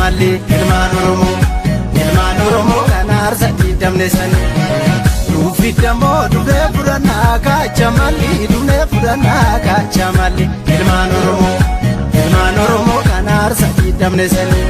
Chamalli ilmaan Oromoo kan aarsa diidamne sani Duufi dammoo dhufee fudhannaa Chamalli dhufee fudhannaa Chamalli ilmaan Oromoo kan aarsa diidamne sani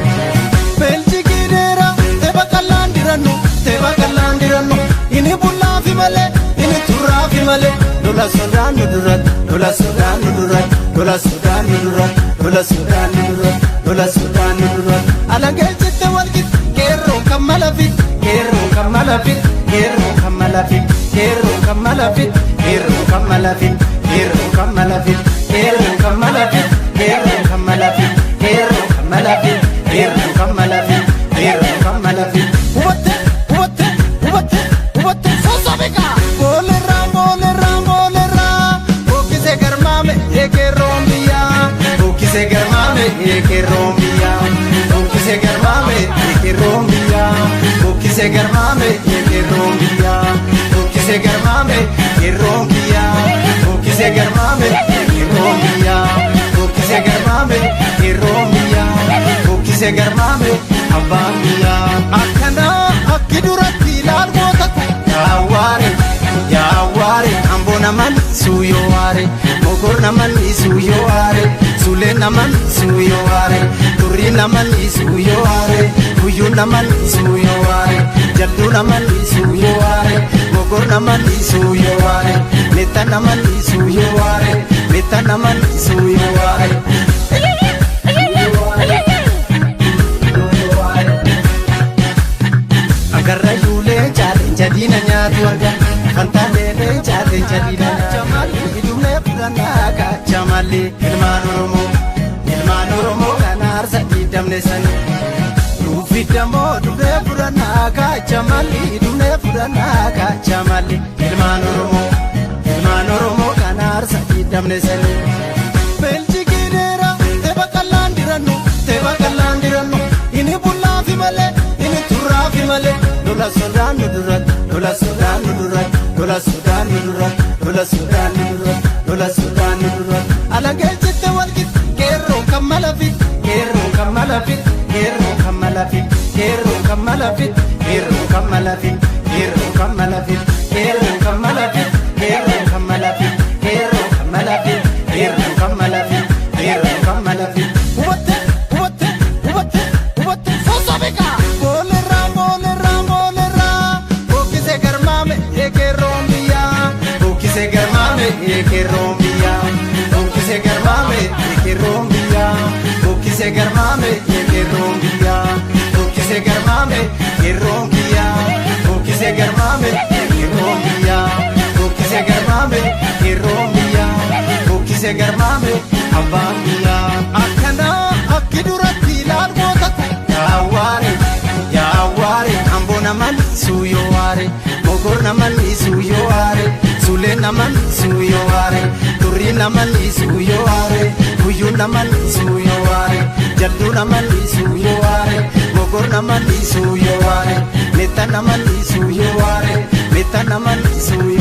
Beeljigiineera teeba qallaan dirannu inni bullaafi malee inni turraafi malee lola sodaan nu duratti lola sodaan nu duratti lola sodaan nu duratti lola sodaan nu duratti lola sodaan nu duratti alangee jette walqixxe qeerroon kan malafit qeerroon kan malafit qeerroon kan malafit qeerroon kan malafit qeerroon kan malafit qeerroon kan malafit qeerroon kan malafit qeerroon kan malafit qeerroon kan malafit qeerroon kan malafit qeerroon kan malafit hubatte sossobeka boolerraa bokkise garmaame eekeerroon biyyaa bokkise garmaame eekeerroon biyyaa bokkise garmaame eekeerroon biyyaa bokkise garmaame eekeerroon biyyaa bokkise garmaame eekeerroon biyyaa bokkise garmaame eekeerroon biyyaa bokkise garmaame eekeerroon biyyaa bokkise garmaame abbaan biyyaa akkana akki duratti ilaalmoota yaawwaare amboo naman suuyoo waare mogor naman suuyoo waare sulee naman suuyoo waare turrii naman suuyoo waare guyyuu naman suuyoo waare jalduu naman suuyoo waare mogor naman suuyoo waare netta naman suuyoo waare netta naman suuyoo waare agarra yuulee jaaleen jadiina nyaatu arga fantaalee jaaleen jadiina Chamalli dhufee fudhannaa Chamalli ilmaan Oromoo kan aarsa diidamne sani Duufi dammoo dhufee fudhannaa Chamalli dhufee fudhannaa Chamalli ilmaan Oromoo kan aarsa diidamne sani Beeljigiineera teeba qallaan dirannu inni bullaafi malee inni turraafi malee lola sodaan nu duratti lola sodaan nu duratti lola sodaan nu duratti lola sodaan nu duratti lola sodaan nu duratti alangee jette walqixxe qeerroon kan malafit qeerroon kan malafit qeerroon kan malafit qeerroon kan malafit qeerroon kan malafit qeerroon kan malafit qeerroon kan malafit qeerroon kan malafit qeerroon kan malafit qeerroon kan malafit qeerroon kan malafit hubatte sossobeka boolerraa bokkise garmaame eekeerroon biyyaa bokkise garmaame eekeerroon biyyaa bokkise garmaame eekeerroon biyyaa bokkise garmaame eekeerroon biyyaa bokkise garmaame eekeerroon biyyaa bokkise garmaame eekeerroon biyyaa bokkise garmaame eekeerroon biyyaa bokkise garmaame abbaan biyyaa akkana akki duratti ilaalmoota yaawwaare amboo naman suuyoo waare mogor naman suuyoo waare sulee naman suuyoo waare turrii naman suuyoo waare guyyuu naman suuyoo waare jalduu naman suuyoo waare mogor naman suuyoo waare netta naman suuyoo waare netta naman suuyoo